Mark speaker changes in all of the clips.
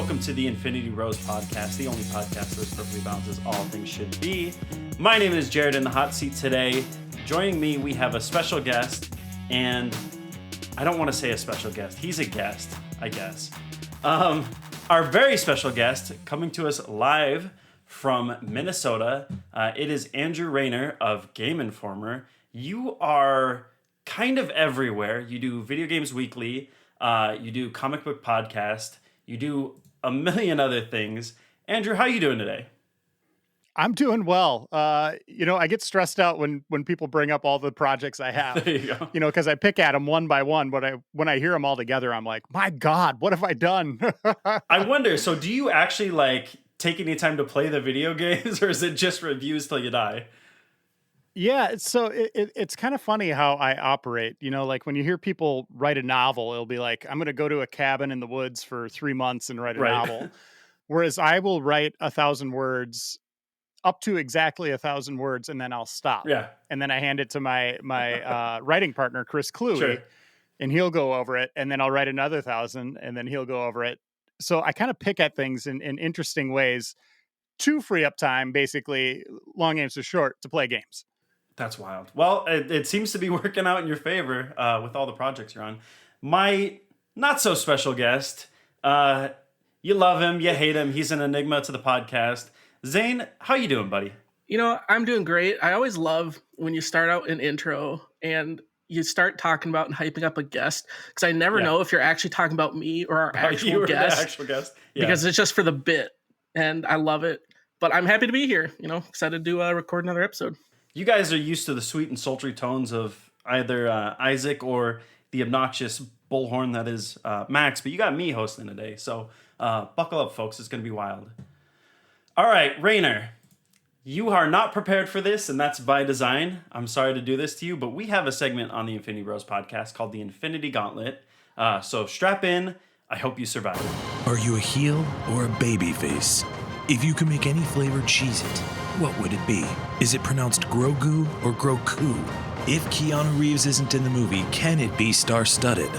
Speaker 1: welcome to the Infinity Rose podcast, the only podcast that's perfectly balanced as all things should be. My name is Jared in the hot seat today. Joining me, we have a special guest, and I don't want to say a special guest. He's a guest, I guess. Our very special guest coming to us live from Minnesota. It is Andrew Reiner of Game Informer. You are kind of everywhere. You do Video Games Weekly. You do comic book podcast. You do a million other things. Andrew, how are you doing today?
Speaker 2: I'm doing well. I get stressed out when people bring up all the projects I have.
Speaker 1: There you go.
Speaker 2: Because I pick at them one by one, but when I hear them all together, I'm like, my God, what have I done?
Speaker 1: I wonder, so do you actually take any time to play the video games, or is it just reviews till you die?
Speaker 2: Yeah, so it's kind of funny how I operate. Like when you hear people write a novel, it'll be like, I'm going to go to a cabin in the woods for 3 months and write a novel. Whereas I will write 1,000 words, up to exactly 1,000 words, and then I'll stop.
Speaker 1: Yeah.
Speaker 2: And then I hand it to my writing partner, Chris Cluey,
Speaker 1: Sure.
Speaker 2: and he'll go over it. And then I'll write another 1,000, and then he'll go over it. So I kind of pick at things in interesting ways to free up time, basically, long answer short, to play games.
Speaker 1: That's wild. Well, it seems to be working out in your favor with all the projects you're on. My not so special guest, you love him, you hate him. He's an enigma to the podcast. Zane, how you doing, buddy?
Speaker 3: I'm doing great. I always love when you start out an intro and you start talking about and hyping up a guest, because I never know if you're actually talking about me or our actual guest.
Speaker 1: The actual guest. Yeah.
Speaker 3: Because it's just for the bit, and I love it. But I'm happy to be here. Excited to record another episode.
Speaker 1: You guys are used to the sweet and sultry tones of either Isaac or the obnoxious bullhorn that is Max, but you got me hosting today, so buckle up, folks. It's going to be wild. All right, Reiner, you are not prepared for this, and that's by design. I'm sorry to do this to you, but we have a segment on the Infinity Rose podcast called the Infinity Gauntlet, so strap in. I hope you survive.
Speaker 4: Are you a heel or a baby face? If you could make any flavored Cheez-It, what would it be? Is it pronounced Grogu or Groku? If Keanu Reeves isn't in the movie, can it be star-studded?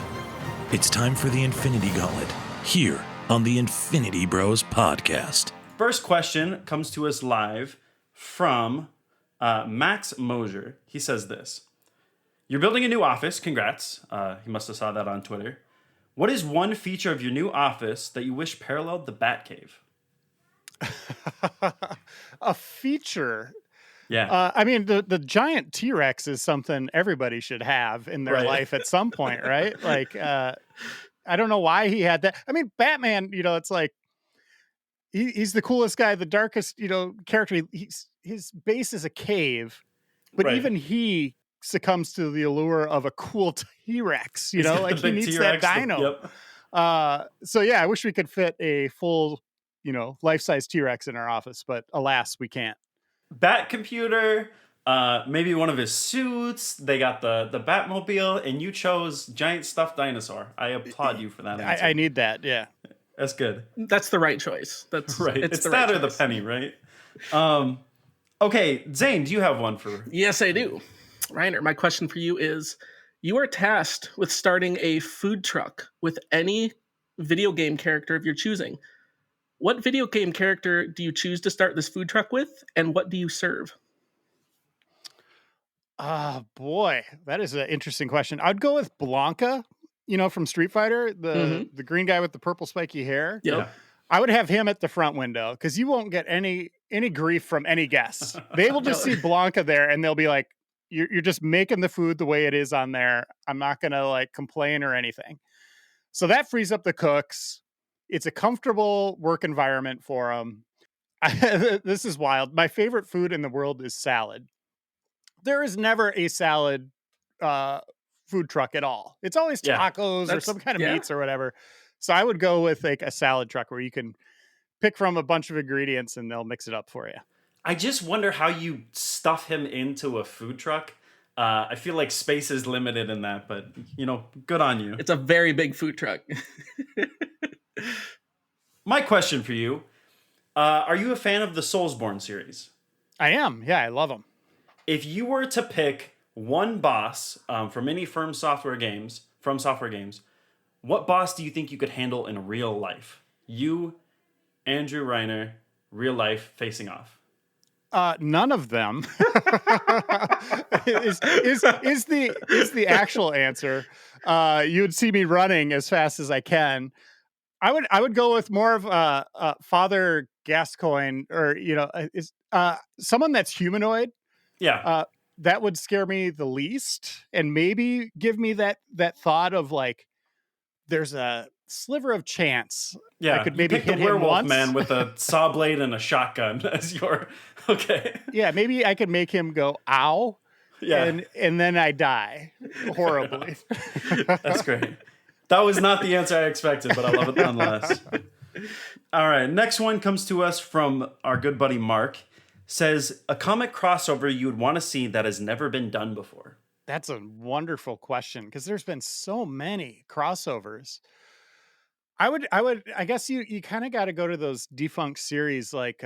Speaker 4: It's time for the Infinity Gauntlet, here on the Infinity Bros podcast.
Speaker 1: First question comes to us live from Max Mosier. He says this. You're building a new office. Congrats. He must have saw that on Twitter. What is one feature of your new office that you wish paralleled the Batcave?
Speaker 2: A feature.
Speaker 1: Yeah.
Speaker 2: The giant T-Rex is something everybody should have in their life at some point, right? I don't know why he had that. Batman, it's like he's the coolest guy, the darkest, character. His base is a cave, but even he succumbs to the allure of a cool T-Rex, he needs
Speaker 1: T-Rex,
Speaker 2: that dino. I wish we could fit a full life-size T-Rex in our office, but alas, we can't.
Speaker 1: Bat computer, maybe one of his suits. They got the Batmobile, and you chose giant stuffed dinosaur. I applaud you for that answer.
Speaker 2: I need that, yeah.
Speaker 1: That's good.
Speaker 3: That's the right choice. That's
Speaker 1: right. It's that or the penny, right? Okay, Zane, do you have one for?
Speaker 3: Yes, I do. Reiner, my question for you is: you are tasked with starting a food truck with any video game character of your choosing. What video game character do you choose to start this food truck with, and what do you serve?
Speaker 2: Boy, that is an interesting question. I'd go with Blanca, from Street Fighter, the green guy with the purple spiky hair.
Speaker 3: Yep.
Speaker 1: Yeah.
Speaker 2: I would have him at the front window, because you won't get any grief from any guests. They will just see Blanca there, and they'll be like, you're just making the food the way it is on there. I'm not going to complain or anything. So that frees up the cooks. It's a comfortable work environment for them. This is wild. My favorite food in the world is salad. There is never a salad food truck at all. It's always tacos or some kind of meats or whatever. So I would go with a salad truck where you can pick from a bunch of ingredients and they'll mix it up for you.
Speaker 1: I just wonder how you stuff him into a food truck. I feel like space is limited in that, but good on you.
Speaker 3: It's a very big food truck.
Speaker 1: My question for you, are you a fan of the Soulsborne series?
Speaker 2: I am. Yeah, I love them.
Speaker 1: If you were to pick one boss from any From Software games, what boss do you think you could handle in real life? You, Andrew Reiner, real life facing off.
Speaker 2: None of them is the actual answer. You would see me running as fast as I can. I would go with more of Father Gascoigne, or is someone that's humanoid.
Speaker 1: Yeah.
Speaker 2: That would scare me the least, and maybe give me that thought of like, there's a sliver of chance I
Speaker 1: Yeah.
Speaker 2: could
Speaker 1: You
Speaker 2: maybe
Speaker 1: pick the
Speaker 2: hit him
Speaker 1: werewolf
Speaker 2: once.
Speaker 1: man with a saw blade and a shotgun as your okay.
Speaker 2: Yeah, maybe I could make him go ow,
Speaker 1: Yeah.
Speaker 2: and then I die horribly.
Speaker 1: That's great. That was not the answer I expected, but I love it nonetheless. All right, next one comes to us from our good buddy Mark. Says, a comic crossover you would want to see that has never been done before.
Speaker 2: That's a wonderful question, because there's been so many crossovers. I guess you kind of got to go to those defunct series like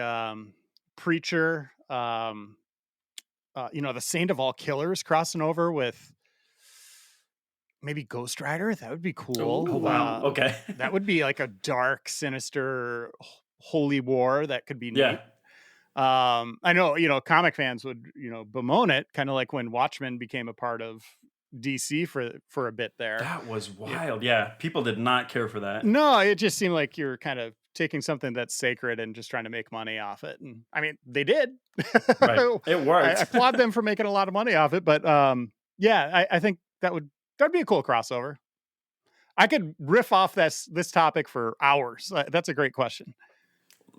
Speaker 2: Preacher, the Saint of All Killers crossing over with maybe Ghost Rider. That would be cool.
Speaker 1: Oh, wow. Okay.
Speaker 2: That would be like a dark, sinister, holy war. That could be neat.
Speaker 1: Yeah.
Speaker 2: I know, comic fans would, bemoan it, kind of like when Watchmen became a part of DC for a bit there.
Speaker 1: That was wild. Yeah. People did not care for that.
Speaker 2: No, it just seemed like you're kind of taking something that's sacred and just trying to make money off it. And I mean, they did.
Speaker 1: Right. It worked.
Speaker 2: I applaud them for making a lot of money off it. But I think that'd be a cool crossover. I could riff off this topic for hours. That's a great question.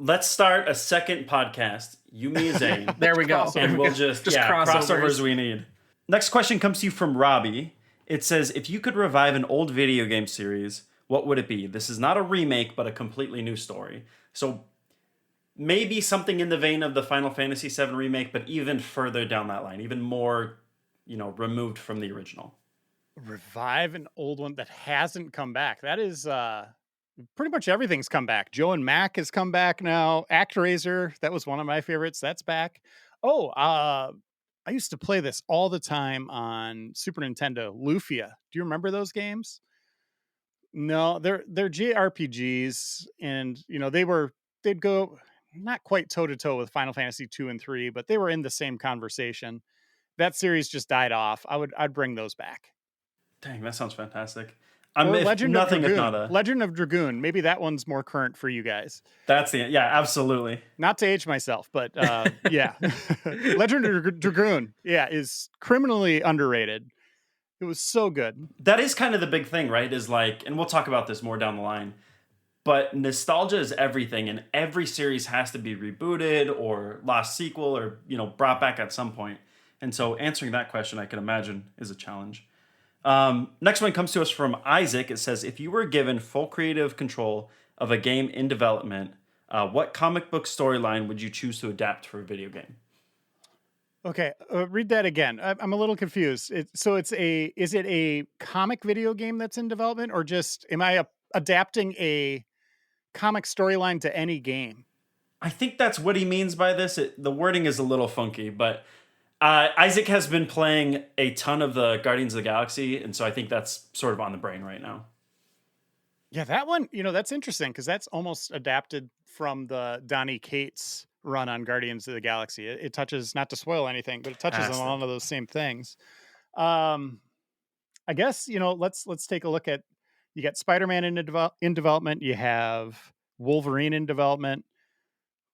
Speaker 1: Let's start a second podcast. You, me, Zane.
Speaker 3: There we go.
Speaker 1: And we'll just crossovers we need. Next question comes to you from Robbie. It says, if you could revive an old video game series, what would it be? This is not a remake, but a completely new story. So maybe something in the vein of the Final Fantasy VII remake, but even further down that line, even more, removed from the original.
Speaker 2: Revive an old one that hasn't come back. That is pretty much everything's come back. Joe and Mac has come back now. ActRaiser, that was one of my favorites. That's back. Oh, I used to play this all the time on Super Nintendo. Lufia. Do you remember those games? No, they're JRPGs, and they'd go not quite toe to toe with Final Fantasy 2 and 3, but they were in the same conversation. That series just died off. I'd bring those back.
Speaker 1: Dang, that sounds fantastic.
Speaker 2: Legend of Dragoon. Maybe that one's more current for you guys.
Speaker 1: Absolutely.
Speaker 2: Not to age myself, but yeah. Legend of Dragoon, is criminally underrated. It was so good.
Speaker 1: That is kind of the big thing, right? Is like, and we'll talk about this more down the line, but nostalgia is everything, and every series has to be rebooted or lost sequel or, brought back at some point. And so answering that question, I can imagine, is a challenge. Next one comes to us from Isaac. It says, if you were given full creative control of a game in development, what comic book storyline would you choose to adapt for a video game?
Speaker 2: Okay, read that again. I'm a little confused. Is it a comic video game that's in development, or just am I adapting a comic storyline to any game?
Speaker 1: I think that's what he means by this. The wording is a little funky, but Isaac has been playing a ton of the Guardians of the Galaxy, and so I think that's sort of on the brain right now.
Speaker 2: Yeah, that one, that's interesting, because that's almost adapted from the Donny Cates run on Guardians of the Galaxy. It touches, not to spoil anything, but it touches on a lot of those same things. I guess, let's take a look at, you got Spider-Man in development, you have Wolverine in development.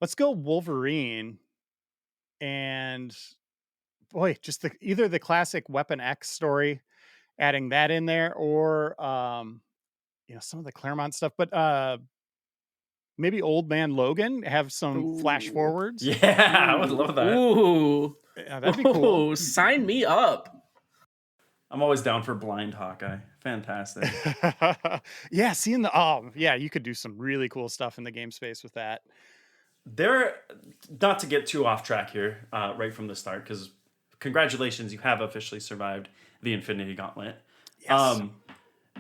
Speaker 2: Let's go Wolverine, and boy, just either the classic Weapon X story, adding that in there, or some of the Claremont stuff, but maybe Old Man Logan, have some flash forwards.
Speaker 1: Yeah, I would love that.
Speaker 3: Ooh,
Speaker 2: that'd be cool.
Speaker 3: Sign me up.
Speaker 1: I'm always down for Blind Hawkeye. Fantastic.
Speaker 2: Yeah, you could do some really cool stuff in the game space with that.
Speaker 1: Not to get too off track here, right from the start, because congratulations, you have officially survived the Infinity Gauntlet.
Speaker 2: Yes.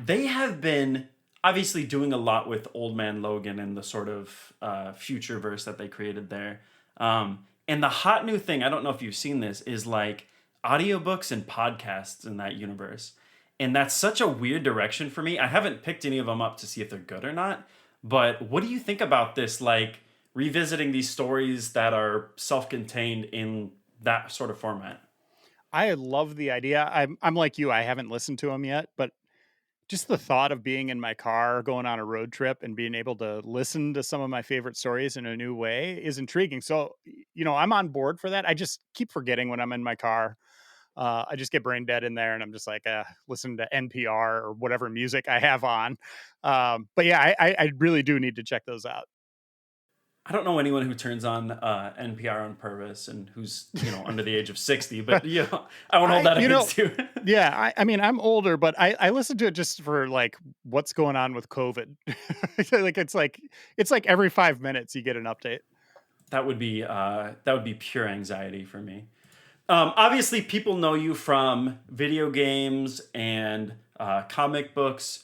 Speaker 1: They have been obviously doing a lot with Old Man Logan and the sort of future verse that they created there. And the hot new thing, I don't know if you've seen this, is like audiobooks and podcasts in that universe. And that's such a weird direction for me. I haven't picked any of them up to see if they're good or not, But what do you think about this, like revisiting these stories that are self-contained in that sort of format?
Speaker 2: I love the idea. I'm like you. I haven't listened to them yet, but just the thought of being in my car going on a road trip and being able to listen to some of my favorite stories in a new way is intriguing. So, I'm on board for that. I just keep forgetting when I'm in my car. I just get brain dead in there and I'm just like, listen to NPR or whatever music I have on. But yeah, I really do need to check those out.
Speaker 1: I don't know anyone who turns on NPR on purpose and who's under the age of 60, but I won't hold that against you.
Speaker 2: Yeah, I mean, I'm older, but I listen to it just for like what's going on with COVID. Like it's like every 5 minutes you get an update.
Speaker 1: That would be pure anxiety for me. Obviously, people know you from video games and comic books.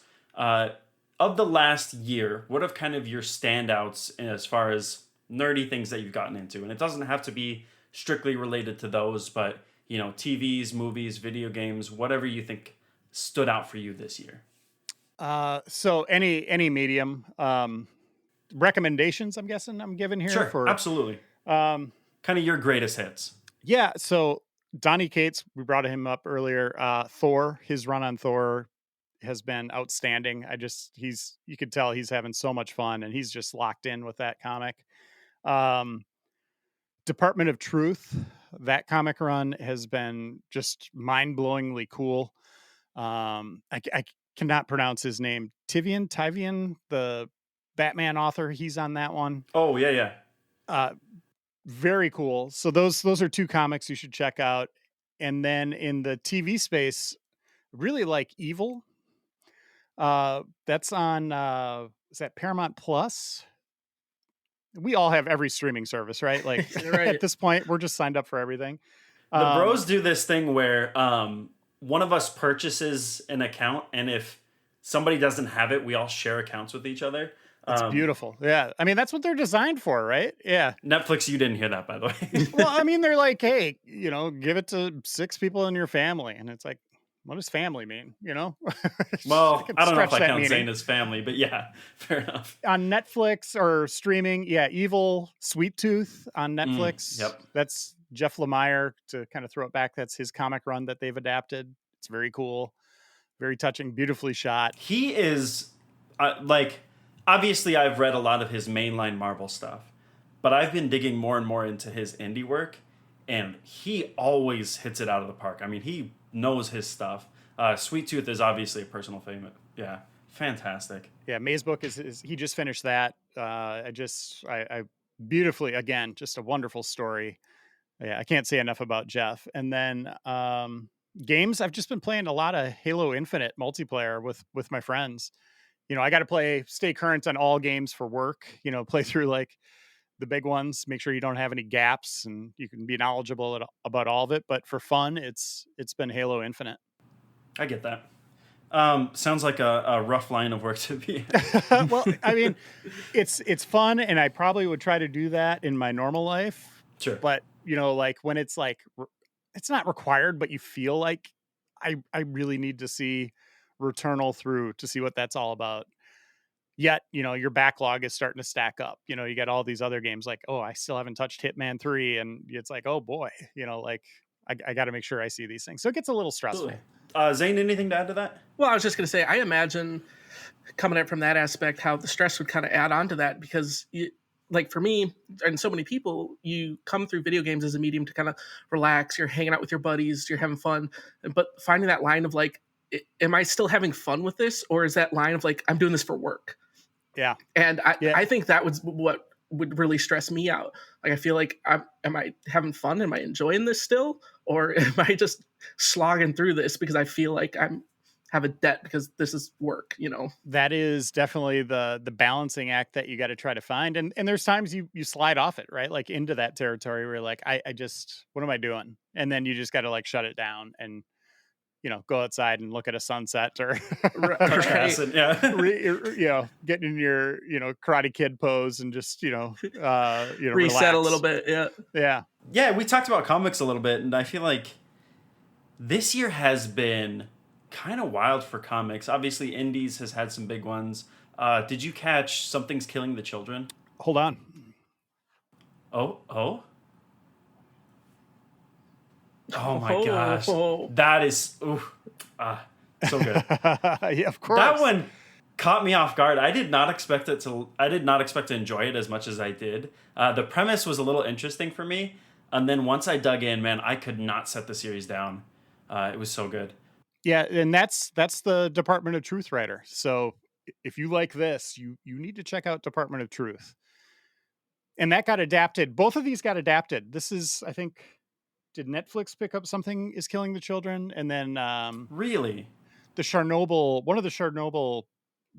Speaker 1: Of the last year, what have kind of your standouts as far as nerdy things that you've gotten into? And it doesn't have to be strictly related to those, but TVs, movies, video games, whatever you think stood out for you this year.
Speaker 2: So any medium recommendations, I'm guessing I'm giving here
Speaker 1: Sure, absolutely. Kind of your greatest hits.
Speaker 2: Yeah, so Donnie Cates, we brought him up earlier. Thor, his run on Thor has been outstanding. You could tell he's having so much fun and he's just locked in with that comic. Department of Truth, that comic run has been just mind-blowingly cool. I cannot pronounce his name. Tyvian, the Batman author, he's on that one.
Speaker 1: Oh, yeah.
Speaker 2: Very cool. So those are two comics you should check out. And then in the TV space, really like Evil. That's on is that Paramount Plus? We all have every streaming service, right? Like
Speaker 3: Right.
Speaker 2: At this point, we're just signed up for everything.
Speaker 1: The bros do this thing where one of us purchases an account, and if somebody doesn't have it, we all share accounts with each other.
Speaker 2: It's beautiful. Yeah. I mean, that's what they're designed for, right? Yeah.
Speaker 1: Netflix, you didn't hear that, by the way.
Speaker 2: Well, I mean, they're like, hey, give it to 6 people in your family. And it's like, what does family mean?
Speaker 1: Well, I don't know if I count
Speaker 2: meaning.
Speaker 1: Zane as family, but yeah, fair enough.
Speaker 2: On Netflix or streaming, yeah, Evil, Sweet Tooth on Netflix.
Speaker 1: Yep.
Speaker 2: That's Jeff Lemire, to kind of throw it back. That's his comic run that they've adapted. It's very cool, very touching, beautifully shot.
Speaker 1: He is obviously I've read a lot of his mainline Marvel stuff, but I've been digging more and more into his indie work, and he always hits it out of the park. I mean, he knows his stuff. Sweet Tooth is obviously a personal favorite. Yeah, fantastic.
Speaker 2: Yeah, Maze Book is he just finished that. I beautifully, again, just a wonderful story. Yeah, I can't say enough about Jeff. And then games, I've just been playing a lot of Halo Infinite multiplayer with my friends. I got to stay current on all games for work, play through like the big ones, make sure you don't have any gaps and you can be knowledgeable about all of it. But for fun, it's been Halo Infinite.
Speaker 1: I get that. Sounds like a rough line of work to be.
Speaker 2: Well, I mean, it's fun, and I probably would try to do that in my normal life.
Speaker 1: Sure.
Speaker 2: But like when it's like, it's not required, but you feel like I really need to see Returnal through to see what that's all about. Yet, your backlog is starting to stack up. You got all these other games like, oh, I still haven't touched Hitman 3. And it's like, oh boy, like I got to make sure I see these things. So it gets a little stressful.
Speaker 1: Zane, anything to add to that?
Speaker 3: Well, I was just going to say, I imagine coming at from that aspect, how the stress would kind of add on to that, because like for me and so many people, you come through video games as a medium to kind of relax. You're hanging out with your buddies, you're having fun, but finding that line of like, am I still having fun with this? Or is that line of like, I'm doing this for work?
Speaker 2: Yeah.
Speaker 3: And I think that was what would really stress me out. Like, I feel like, am I having fun? Am I enjoying this still? Or am I just slogging through this because I feel like have a debt because this is work, That is definitely the balancing act that you got to try to find. And there's times you slide off it, right? Like into that territory where you're like, I just, what am I doing? And then you just got to like shut it down and, go outside and look at a sunset or
Speaker 1: Acid, yeah.
Speaker 2: Get in your, Karate Kid pose and just,
Speaker 3: reset
Speaker 2: relax
Speaker 3: a little bit. Yeah.
Speaker 2: Yeah.
Speaker 1: Yeah. We talked about comics a little bit, and I feel like this year has been kind of wild for comics. Obviously, Indies has had some big ones. Did you catch Something's Killing the Children?
Speaker 2: Hold on.
Speaker 1: Oh my
Speaker 3: Oh,
Speaker 1: gosh.
Speaker 3: oh.
Speaker 1: That is so good.
Speaker 2: Yeah, of course.
Speaker 1: That one caught me off guard. I did not expect to enjoy it as much as I did. The premise was a little interesting for me, and then once I dug in, man, I could not set the series down. It was so good.
Speaker 2: Yeah, and that's the Department of Truth writer. So if you like this, you need to check out Department of Truth. And that got adapted. Both of these got adapted. This is, I think, did Netflix pick up Something is Killing the Children? And then
Speaker 1: Really?
Speaker 2: one of the Chernobyl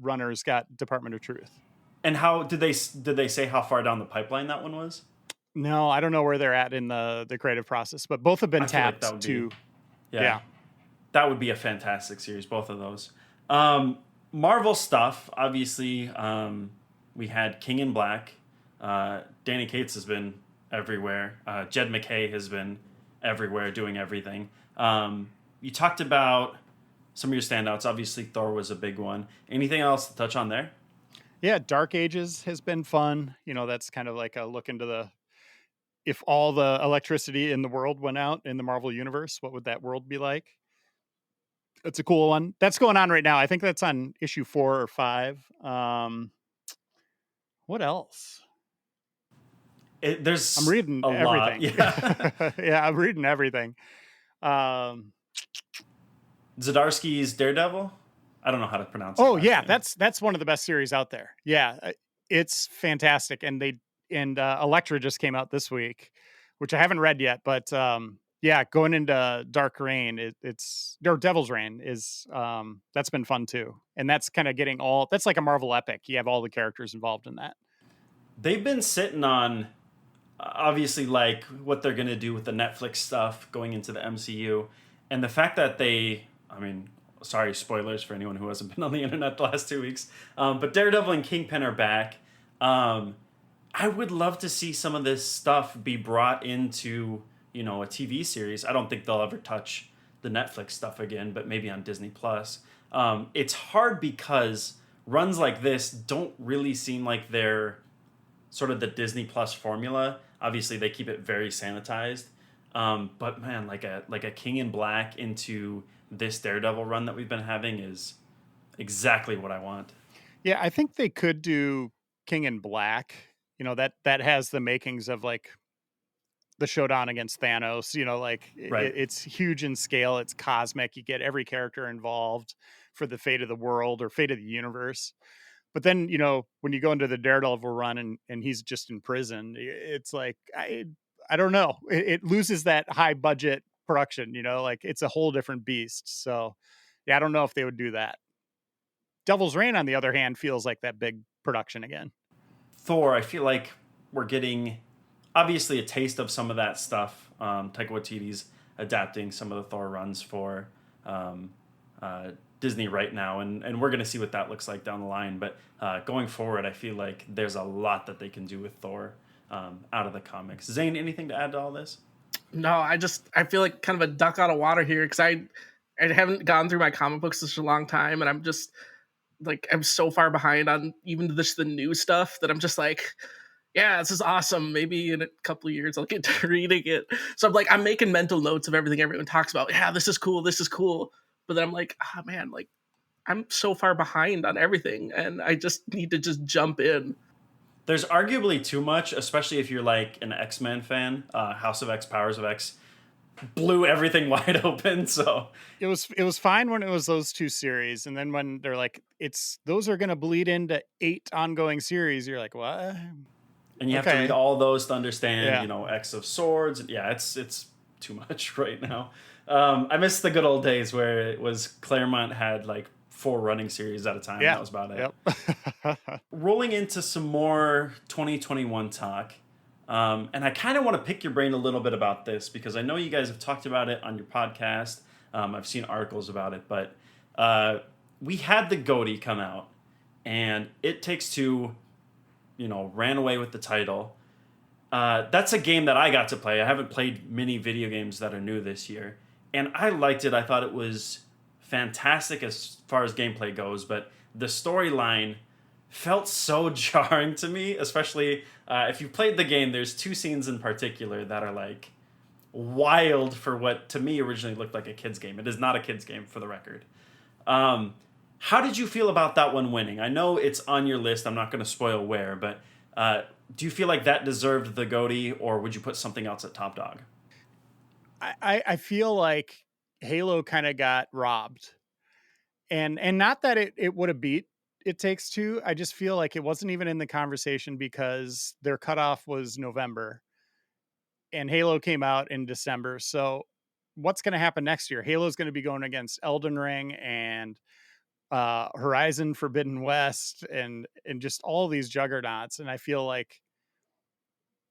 Speaker 2: runners got Department of Truth.
Speaker 1: And how did they say how far down the pipeline that one was?
Speaker 2: No, I don't know where they're at in the creative process, but both have been
Speaker 1: I feel like
Speaker 2: tapped
Speaker 1: that would
Speaker 2: to.
Speaker 1: Yeah. That would be a fantastic series, both of those. Marvel stuff, obviously, we had King in Black. Danny Cates has been everywhere. Jed McKay has been everywhere doing everything. You talked about some of your standouts. Obviously, Thor was a big one. Anything else to touch on there?
Speaker 2: Yeah, Dark Ages has been fun. That's kind of like a look into if all the electricity in the world went out in the Marvel universe, what would that world be like? It's a cool one. That's going on right now. I think that's on issue 4 or 5. What else?
Speaker 1: There's
Speaker 2: I'm reading everything.
Speaker 1: Lot. Yeah.
Speaker 2: Yeah, I'm reading everything.
Speaker 1: Zdarsky's Daredevil? I don't know how to pronounce it.
Speaker 2: Oh yeah, that's one of the best series out there. Yeah, it's fantastic. And Elektra just came out this week, which I haven't read yet, but yeah, going into Dark Reign, Devil's Reign is that's been fun too. And that's kind of that's like a Marvel epic. You have all the characters involved in that.
Speaker 1: They've been sitting on obviously like what they're going to do with the Netflix stuff going into the MCU, and the fact that sorry, spoilers for anyone who hasn't been on the internet the last 2 weeks, but Daredevil and Kingpin are back. I would love to see some of this stuff be brought into a TV series. I don't think they'll ever touch the Netflix stuff again, but maybe on Disney Plus. It's hard because runs like this don't really seem like they're sort of the Disney Plus formula. Obviously, they keep it very sanitized. But man, like a King in Black into this Daredevil run that we've been having is exactly what I want. Yeah,
Speaker 2: I think they could do King in Black. That has the makings of like the showdown against Thanos.
Speaker 1: Right.
Speaker 2: It's huge in scale. It's cosmic. You get every character involved for the fate of the world or fate of the universe. But then, when you go into the Daredevil run and he's just in prison, it's like, I don't know. It loses that high budget production, it's a whole different beast. So yeah, I don't know if they would do that. Devil's Reign, on the other hand, feels like that big production again.
Speaker 1: Thor, I feel like we're getting obviously a taste of some of that stuff. Taika Waititi's adapting some of the Thor runs for Disney right now, and we're going to see what that looks like down the line. But going forward, I feel like there's a lot that they can do with Thor out of the comics. Zane, anything to add to all this?
Speaker 3: No, I feel like kind of a duck out of water here because I haven't gone through my comic books in such a long time, and I'm just like, I'm so far behind on even the new stuff that I'm just like, yeah, this is awesome. Maybe in a couple of years I'll get to reading it. So I'm making mental notes of everything everyone talks about. Yeah, this is cool. But then I'm like, man, like I'm so far behind on everything, and I just need to just jump in.
Speaker 1: There's arguably too much, especially if you're like an X-Men fan. House of X, Powers of X blew everything wide open. So
Speaker 2: it was fine when it was those 2 series, and then when they're like, those are going to bleed into 8 ongoing series, you're like, what?
Speaker 1: And you have to read all those to understand, X of Swords. Yeah, it's too much right now. I miss the good old days where it was Claremont had like 4 running series at a time.
Speaker 2: Yeah.
Speaker 1: That was about it.
Speaker 2: Yep.
Speaker 1: Rolling into some more 2021 talk. And I kind of want to pick your brain a little bit about this because I know you guys have talked about it on your podcast. I've seen articles about it, but we had the GOTY come out, and It Takes Two, ran away with the title. That's a game that I got to play. I haven't played many video games that are new this year, and I liked it. I thought it was fantastic as far as gameplay goes, but the storyline felt so jarring to me, especially if you played the game. There's two scenes in particular that are like wild for what to me originally looked like a kid's game. It is not a kid's game, for the record. Um, how did you feel about that one winning? I know it's on your list. I'm not going to spoil where, but do you feel like that deserved the GOTY, or would you put something else at top dog?
Speaker 2: I feel like Halo kind of got robbed, and not that it would have beat It Takes Two. I just feel like it wasn't even in the conversation because their cutoff was November, and Halo came out in December. So what's going to happen next year? Halo's going to be going against Elden Ring and Horizon Forbidden West and just all these juggernauts. And I feel like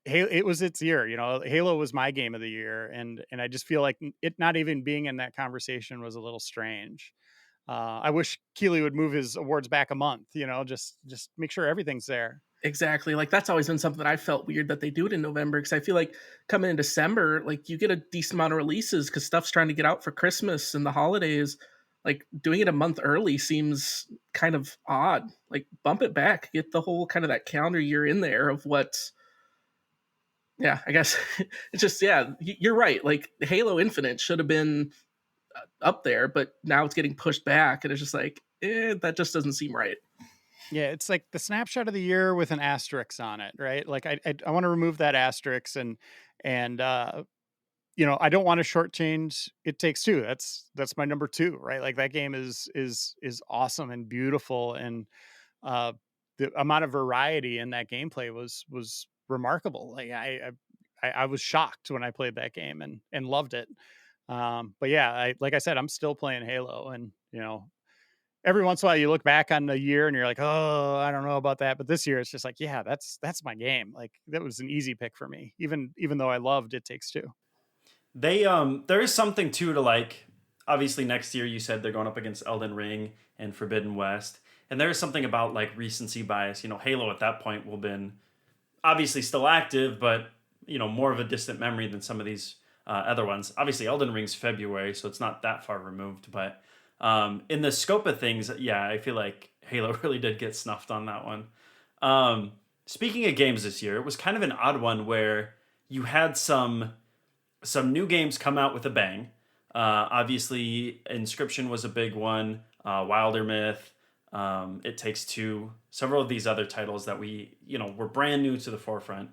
Speaker 2: it was its year. Halo was my game of the year, and I just feel like it not even being in that conversation was a little strange. I wish Keeley would move his awards back a month. Just make sure everything's there.
Speaker 3: Exactly. Like that's always been something that I felt weird that they do it in November, because I feel like coming in December, like you get a decent amount of releases because stuff's trying to get out for Christmas and the holidays. Like doing it a month early seems kind of odd. Like bump it back, get the whole kind of that calendar year in there of what. Yeah, I guess it's just, yeah, you're right. Like Halo Infinite should have been up there, but now it's getting pushed back, and it's just like, that just doesn't seem right.
Speaker 2: Yeah, it's like the snapshot of the year with an asterisk on it, right? Like I want to remove that asterisk, and I don't want to shortchange It Takes Two. That's my number two, right? Like that game is awesome and beautiful, and the amount of variety in that gameplay was remarkable. Like I was shocked when I played that game and loved it. But yeah, like I said, I'm still playing Halo, and every once in a while you look back on the year and you're like, oh, I don't know about that. But this year it's just like, yeah, that's my game. Like that was an easy pick for me, even though I loved It Takes Two.
Speaker 1: There is something too to like. Obviously, next year you said they're going up against Elden Ring and Forbidden West, and there is something about like recency bias. Halo at that point will been obviously still active, but more of a distant memory than some of these other ones. Obviously, Elden Ring's February, so it's not that far removed. But in the scope of things, yeah, I feel like Halo really did get snuffed on that one. Speaking of games this year, it was kind of an odd one where you had some new games come out with a bang. Obviously, Inscription was a big one. Wilder Myth, It Takes Two, several of these other titles that were brand new to the forefront.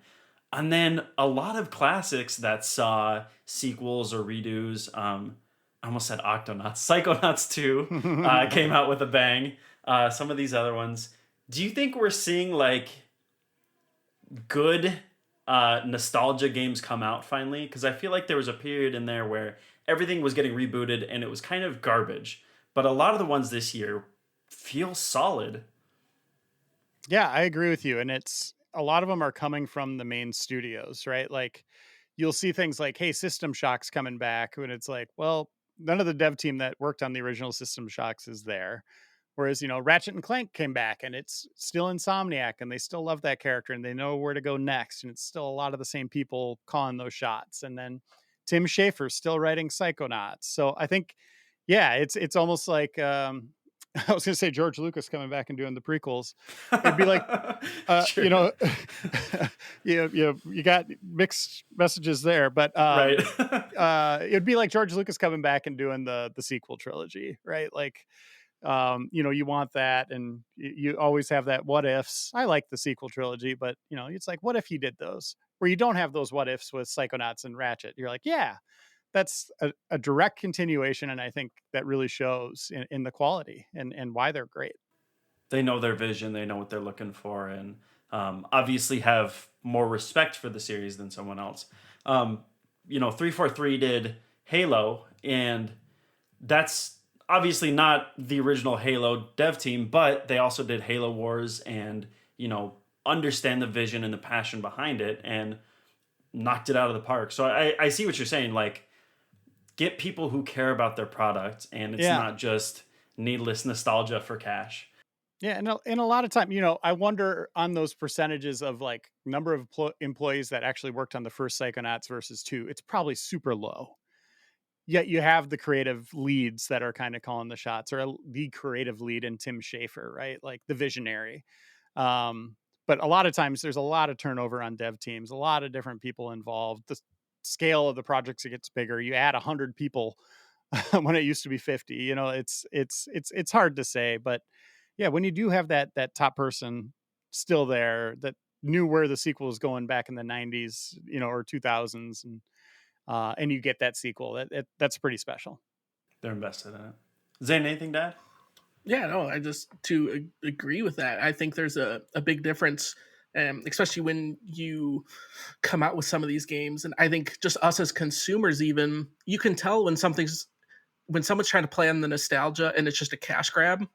Speaker 1: And then a lot of classics that saw sequels or redos. I almost said Octonauts. Psychonauts 2 came out with a bang. Some of these other ones. Do you think we're seeing like good nostalgia games come out finally? Because I feel like there was a period in there where everything was getting rebooted and it was kind of garbage. But a lot of the ones this year feel solid.
Speaker 2: Yeah, I agree with you. And it's a lot of them are coming from the main studios, right? Like you'll see things like, hey, System Shock's coming back. And it's like, well, none of the dev team that worked on the original System Shocks is there. Whereas, Ratchet and Clank came back and it's still Insomniac and they still love that character and they know where to go next. And it's still a lot of the same people calling those shots. And then Tim Schafer's still writing Psychonauts. So I think, yeah, it's almost like, I was going to say George Lucas coming back and doing the prequels. It'd be like,
Speaker 1: Sure.
Speaker 2: you got mixed messages there, but
Speaker 1: Right.
Speaker 2: it'd be like George Lucas coming back and doing the sequel trilogy, right? Like, you want that, and you always have that what ifs. I like the sequel trilogy, but it's like, what if he did those? Where you don't have those what ifs with Psychonauts and Ratchet. You're like, yeah, that's a direct continuation, and I think that really shows in the quality and why they're great.
Speaker 1: They know their vision, they know what they're looking for, and obviously have more respect for the series than someone else. 343 did Halo, and that's obviously not the original Halo dev team, but they also did Halo Wars and, understand the vision and the passion behind it and knocked it out of the park. So I see what you're saying. Like, get people who care about their product, and it's not just needless nostalgia for cash.
Speaker 2: Yeah, and a lot of time, I wonder on those percentages of like number of employees that actually worked on the first Psychonauts versus two. It's probably super low. Yet you have the creative leads that are kind of calling the shots, or the creative lead in Tim Schafer, right? Like the visionary. But a lot of times there's a lot of turnover on dev teams, a lot of different people involved. The scale of the projects, it gets bigger. You add 100 people when it used to be 50. You know, it's hard to say, but yeah, when you do have that top person still there that knew where the sequel was going back in the 90s, you know, or 2000s, and you get that sequel, that's pretty special.
Speaker 1: They're invested in it. Zane, anything to add?
Speaker 3: Yeah, no, I just agree with that. I think there's a big difference, especially when you come out with some of these games. And I think just us as consumers, even, you can tell when someone's trying to play on the nostalgia and it's just a cash grab.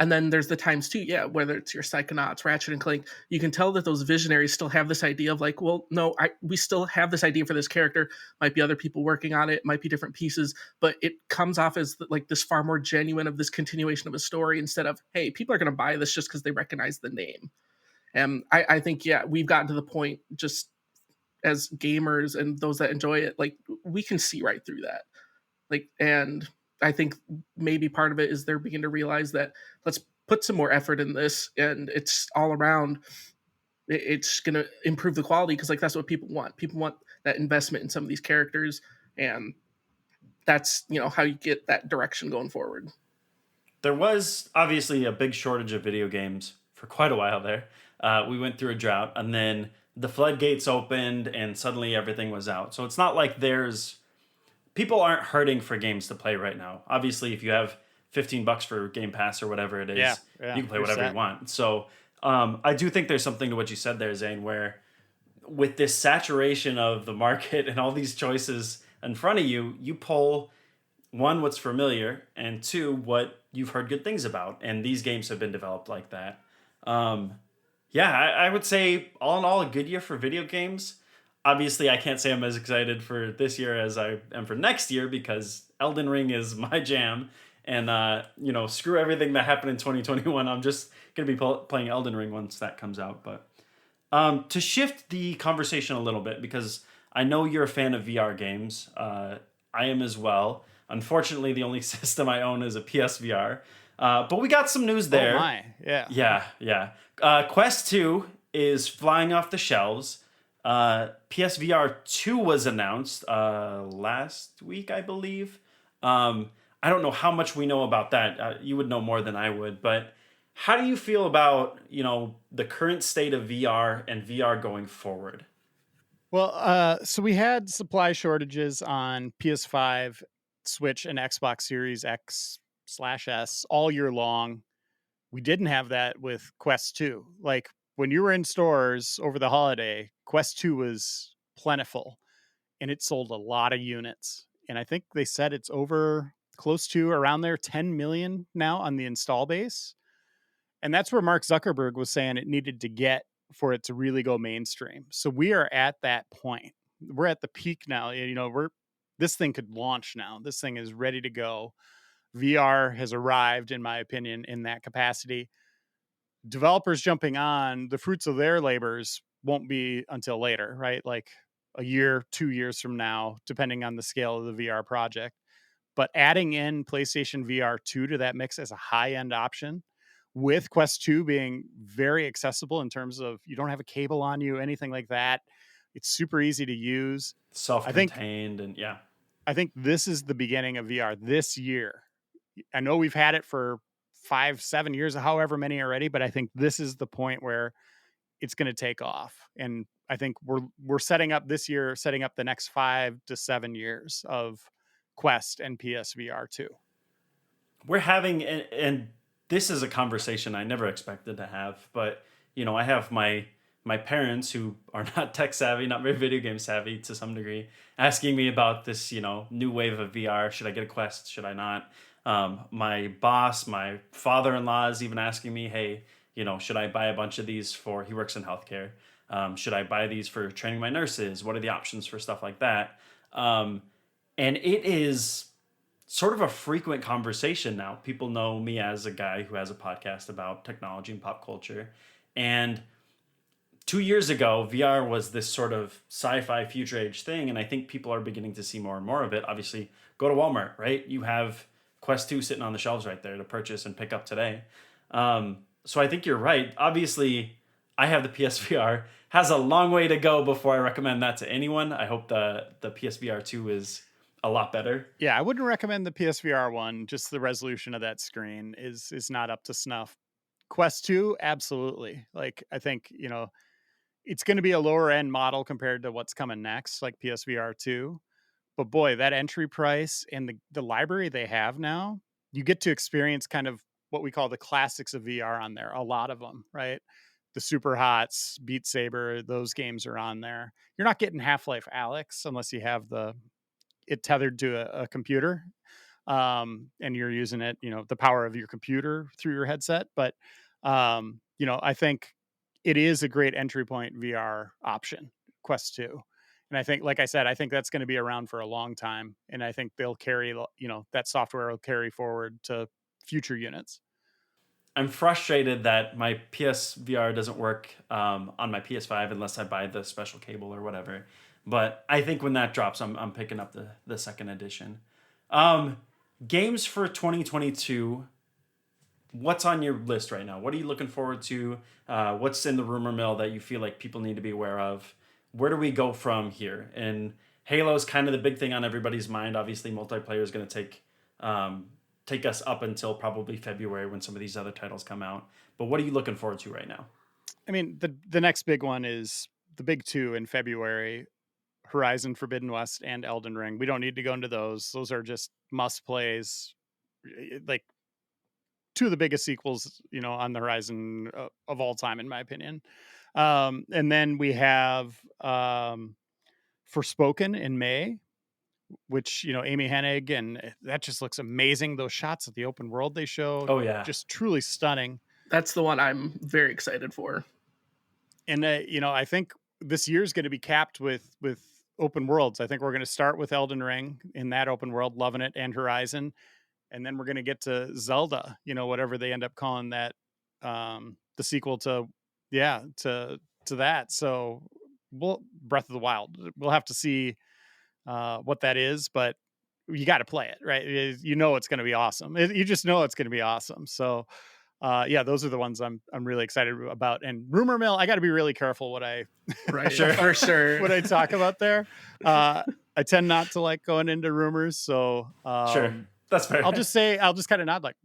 Speaker 3: And then there's the times too, yeah, whether it's your Psychonauts, Ratchet and Clank, you can tell that those visionaries still have this idea of like, well, no, we still have this idea for this character. Might be other people working on it, might be different pieces, but it comes off as like this far more genuine of this continuation of a story instead of, hey, people are going to buy this just because they recognize the name. And I think, yeah, we've gotten to the point just as gamers and those that enjoy it, like we can see right through that. Like, and I think maybe part of it is they're beginning to realize that let's put some more effort in this, and it's all around. It's going to improve the quality because, like, that's what people want. People want that investment in some of these characters, and that's, you know, how you get that direction going forward.
Speaker 1: There was obviously a big shortage of video games for quite a while there. We went through a drought, and then the floodgates opened, and suddenly everything was out. So it's not like people aren't hurting for games to play right now. Obviously, if you have $15 for Game Pass or whatever it is, you can play whatever you want. So I do think there's something to what you said there, Zane, where with this saturation of the market and all these choices in front of you, you pull, one, what's familiar, and two, what you've heard good things about. And these games have been developed like that. I would say all in all, a good year for video games. Obviously, I can't say I'm as excited for this year as I am for next year because Elden Ring is my jam. And, screw everything that happened in 2021. I'm just going to be playing Elden Ring once that comes out. But to shift the conversation a little bit, because I know you're a fan of VR games. I am as well. Unfortunately, the only system I own is a PSVR. But we got some news there.
Speaker 2: Oh my, yeah.
Speaker 1: Yeah. Quest 2 is flying off the shelves. PSVR 2 was announced last week, I believe. I don't know how much we know about that. You would know more than I would, but how do you feel about, the current state of VR and VR going forward?
Speaker 2: Well, so we had supply shortages on PS5, Switch, and Xbox Series X/S all year long. We didn't have that with Quest 2. Like, when you were in stores over the holiday, Quest 2 was plentiful, and it sold a lot of units. And I think they said it's over close to around there 10 million now on the install base. And that's where Mark Zuckerberg was saying it needed to get for it to really go mainstream. So we are at that point. We're at the peak now. This thing could launch now. This thing is ready to go. VR has arrived, in my opinion, in that capacity. Developers jumping on, the fruits of their labors won't be until later, right? Like a year, 2 years from now, depending on the scale of the VR project. But adding in PlayStation VR 2 to that mix as a high-end option, with Quest 2 being very accessible in terms of you don't have a cable on you, anything like that. It's super easy to use.
Speaker 1: Self-contained,
Speaker 2: I think this is the beginning of VR this year. I know we've had it for 5-7 years, however many already, but I think this is the point where it's going to take off. And I think we're setting up this year, setting up the next 5 to 7 years of Quest and PSVR 2.
Speaker 1: We're having, and this is a conversation I never expected to have, but I have my parents who are not tech savvy, not very video game savvy to some degree, asking me about this, new wave of VR. Should I get a Quest? Should I not? My boss, my father-in-law is even asking me, hey, should I buy a bunch of these he works in healthcare. Should I buy these for training my nurses? What are the options for stuff like that? And it is sort of a frequent conversation now. People know me as a guy who has a podcast about technology and pop culture. And 2 years ago, VR was this sort of sci-fi future age thing. And I think people are beginning to see more and more of it. Obviously, go to Walmart, right? You have Quest 2 sitting on the shelves right there to purchase and pick up today. So I think you're right. Obviously, I have the PSVR. Has a long way to go before I recommend that to anyone. I hope the PSVR 2 is a lot better.
Speaker 2: Yeah, I wouldn't recommend the PSVR one. Just the resolution of that screen is not up to snuff. Quest 2, absolutely. Like, I think, it's going to be a lower end model compared to what's coming next, like PSVR 2. But boy, that entry price and the library they have now, you get to experience kind of what we call the classics of VR on there. A lot of them, right? The Super Hots, Beat Saber, those games are on there. You're not getting Half-Life Alyx unless you have it tethered to a computer, and you're using it, the power of your computer through your headset. But I think it is a great entry point VR option, Quest 2. And I think, like I said, I think that's going to be around for a long time. And I think they'll carry, that software will carry forward to future units.
Speaker 1: I'm frustrated that my PSVR doesn't work on my PS5 unless I buy the special cable or whatever. But I think when that drops, I'm picking up the second edition. Games for 2022. What's on your list right now? What are you looking forward to? What's in the rumor mill that you feel like people need to be aware of? Where do we go from here? And Halo's kind of the big thing on everybody's mind. Obviously, multiplayer is going to take us up until probably February when some of these other titles come out. But what are you looking forward to right now?
Speaker 2: I mean, the next big one is the big two in February: Horizon Forbidden West and Elden Ring. We don't need to go into those. Those are just must plays. Like, two of the biggest sequels, on the horizon of all time, in my opinion. And then we have Forspoken in May, which, Amy Hennig, and that just looks amazing. Those shots of the open world they showed,
Speaker 1: Oh, yeah.
Speaker 2: just truly stunning.
Speaker 3: That's the one I'm very excited for.
Speaker 2: And, I think this year is going to be capped with open worlds. I think we're going to start with Elden Ring in that open world, loving it, and Horizon. And then we're going to get to Zelda, whatever they end up calling that, the sequel to that. So Breath of the Wild, we'll have to see what that is, but you got to play it, right? It's going to be awesome. You just know it's going to be awesome. So those are the ones I'm really excited about. And rumor mill, I got to be really careful what I
Speaker 3: Right. For sure.
Speaker 2: what I talk about there. I tend not to like going into rumors. So
Speaker 1: Sure. That's fair.
Speaker 2: I'll just kind of nod like,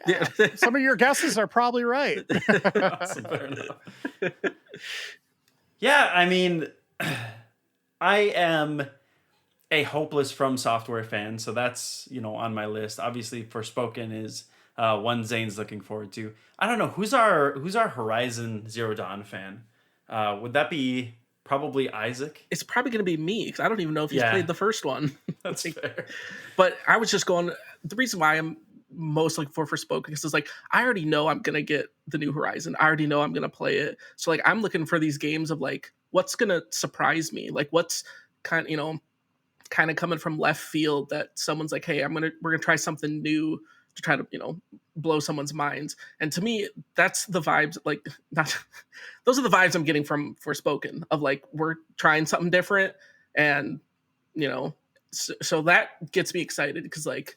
Speaker 3: Yeah.
Speaker 2: some of your guesses are probably right.
Speaker 1: Awesome, fair enough. Yeah, I mean, I am a hopeless From Software fan, so that's, on my list. Obviously, Forspoken is one Zane's looking forward to. I don't know, who's our Horizon Zero Dawn fan? Would that be probably Isaac?
Speaker 3: It's probably going to be me because I don't even know if he's played the first one.
Speaker 1: That's fair.
Speaker 3: But I was just going, the reason why I'm most looking for Forspoken is like, I already know I'm going to get the new Horizon. I already know I'm going to play it. So like, I'm looking for these games of like, what's going to surprise me? Like what's kind of coming from left field that someone's like, hey, we're going to try something new to try to, blow someone's minds. And to me, that's the vibes, like those are the vibes I'm getting from Forspoken of like, we're trying something different. And, so that gets me excited because like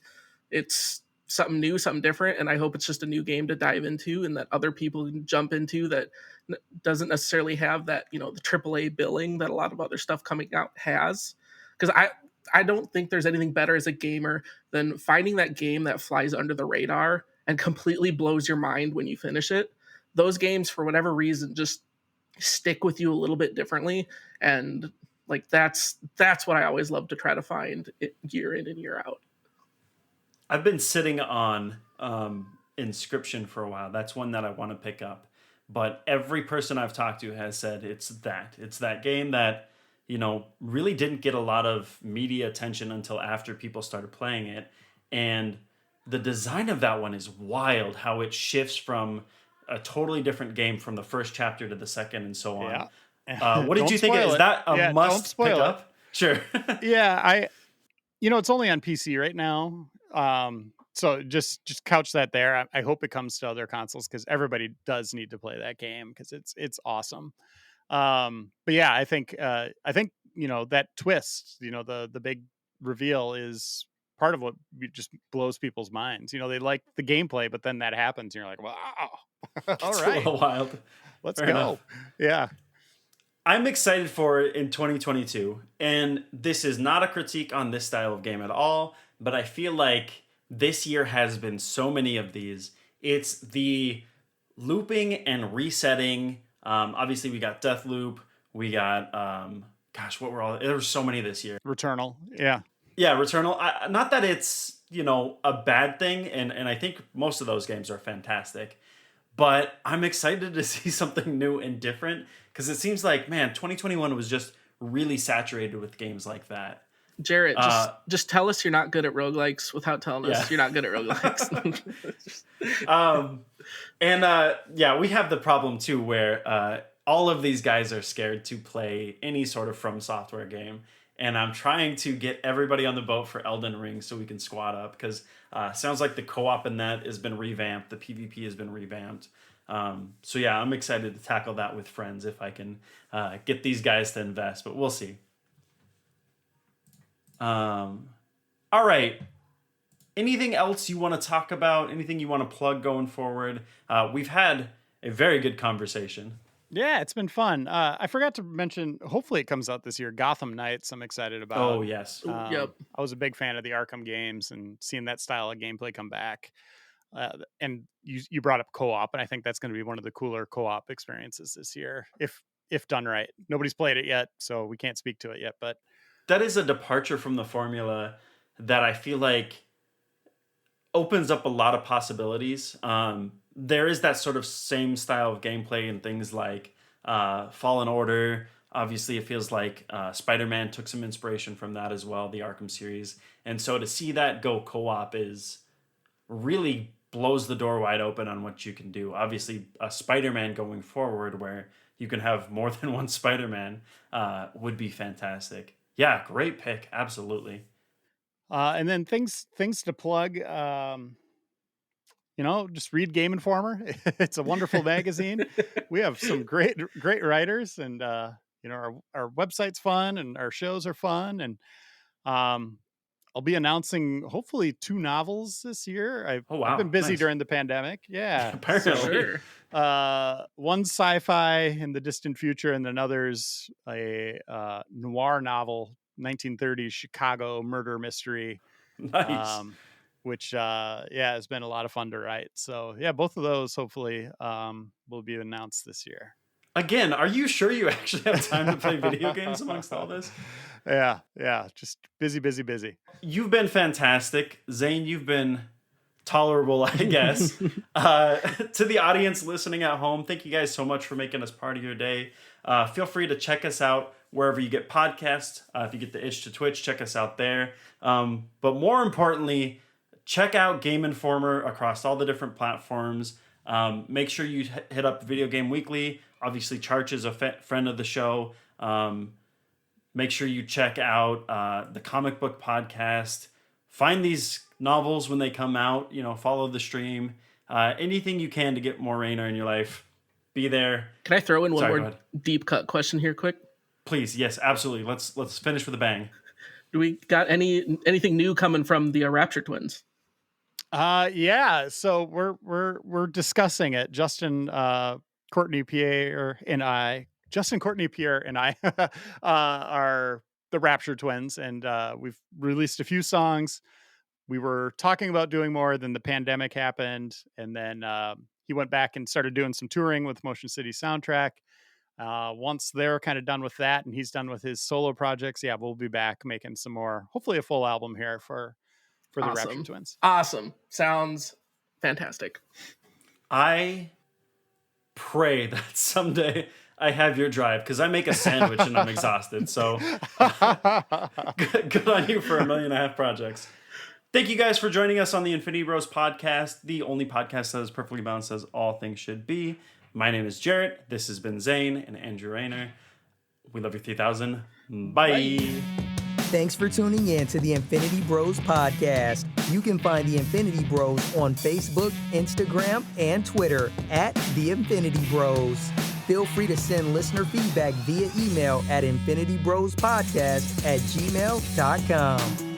Speaker 3: it's something new, something different. And I hope it's just a new game to dive into and that other people can jump into that doesn't necessarily have that, the AAA billing that a lot of other stuff coming out has. Because I don't think there's anything better as a gamer than finding that game that flies under the radar and completely blows your mind when you finish it. Those games, for whatever reason, just stick with you a little bit differently. And like that's what I always love to try to find year in and year out.
Speaker 1: I've been sitting on Inscription for a while. That's one that I want to pick up. But every person I've talked to has said it's that game that, really didn't get a lot of media attention until after people started playing it. And the design of that one is wild, how it shifts from a totally different game from the first chapter to the second and so on.
Speaker 2: Yeah.
Speaker 1: What did you think? Is that a must pick up? Sure.
Speaker 2: Yeah, it's only on PC right now. So just couch that there. I hope it comes to other consoles because everybody does need to play that game because it's awesome. But yeah, I think that twist, the big reveal is part of what just blows people's minds. You know, they like the gameplay, but then that happens, and you're like, wow, all
Speaker 1: It's
Speaker 2: right,
Speaker 1: a little wild.
Speaker 2: let's
Speaker 1: Fair
Speaker 2: go.
Speaker 1: enough.
Speaker 2: Yeah.
Speaker 1: I'm excited for it in 2022, and this is not a critique on this style of game at all, but I feel like this year has been so many of these. It's the looping and resetting. Obviously, we got Deathloop. We got, there were so many this year.
Speaker 2: Returnal. Yeah.
Speaker 1: Yeah, Returnal. Not that it's, a bad thing, and I think most of those games are fantastic, but I'm excited to see something new and different, because it seems like, man, 2021 was just really saturated with games like that.
Speaker 3: Jarrett, just tell us you're not good at roguelikes without telling us you're not good at roguelikes.
Speaker 1: We have the problem too where all of these guys are scared to play any sort of From Software game. And I'm trying to get everybody on the boat for Elden Ring so we can squad up, because sounds like the co-op in that has been revamped. The PvP has been revamped. I'm excited to tackle that with friends if I can get these guys to invest, but we'll see. All right. Anything else you want to talk about? Anything you want to plug going forward? We've had a very good conversation.
Speaker 2: Yeah, it's been fun. I forgot to mention, hopefully it comes out this year, Gotham Knights I'm excited about.
Speaker 1: Oh, yes.
Speaker 3: Yep.
Speaker 2: I was a big fan of the Arkham games, and seeing that style of gameplay come back. And you brought up co-op, and I think that's going to be one of the cooler co-op experiences this year, if done right. Nobody's played it yet, so we can't speak to it yet, but
Speaker 1: that is a departure from the formula that I feel like opens up a lot of possibilities. There is that sort of same style of gameplay in things like Fallen Order. Obviously, it feels like Spider-Man took some inspiration from that as well, the Arkham series. And so to see that go co-op really blows the door wide open on what you can do. Obviously, a Spider-Man going forward where you can have more than one Spider-Man would be fantastic. Yeah, great pick. Absolutely.
Speaker 2: And then things to plug. Just read Game Informer. It's a wonderful magazine. We have some great writers, and our website's fun, and our shows are fun, and I'll be announcing hopefully 2 novels this year. I've been busy during the pandemic. Yeah.
Speaker 1: Apparently.
Speaker 2: One's sci-fi in the distant future, and another's a noir novel, 1930s Chicago murder mystery.
Speaker 1: Nice.
Speaker 2: Which has been a lot of fun to write. So yeah, both of those hopefully will be announced this year.
Speaker 1: Again, are you sure you actually have time to play video games amongst all this?
Speaker 2: Yeah, just busy.
Speaker 1: You've been fantastic. Zane, you've been tolerable, I guess. To the audience listening at home, thank you guys so much for making us part of your day. Feel free to check us out wherever you get podcasts. If you get the itch to Twitch, check us out there. But more importantly, check out Game Informer across all the different platforms. Make sure you hit up Video Game Weekly. Obviously, Charch is a friend of the show. Make sure you check out the Comic Book Podcast. Find these novels when they come out. Follow the stream. Anything you can to get more Reiner in your life. Be there.
Speaker 3: Can I throw in one more deep cut question here quick?
Speaker 1: Please, yes, absolutely. Let's finish with a bang.
Speaker 3: Do we got anything new coming from the Rapture twins?
Speaker 2: So we're discussing it. Justin Courtney Pierre and I are the Rapture twins, and we've released a few songs. We were talking about doing more, then the pandemic happened, and then he went back and started doing some touring with Motion City Soundtrack. Once they're kind of done with that and he's done with his solo projects, we'll be back making some more, hopefully a full album here for the Rapture twins.
Speaker 3: Awesome. Sounds fantastic.
Speaker 1: I pray that someday I have your drive, because I make a sandwich and I'm exhausted. So good on you for 1.5 million projects. Thank you guys for joining us on the Infinity Bros podcast, the only podcast that is perfectly balanced as all things should be. My name is Jarrett. This has been Zane and Andrew Reiner. We love you 3000. Bye.
Speaker 5: Thanks for tuning in to the Infinity Bros podcast. You can find the Infinity Bros on Facebook, Instagram, and Twitter at the Infinity Bros. Feel free to send listener feedback via email at infinitybrospodcast@gmail.com.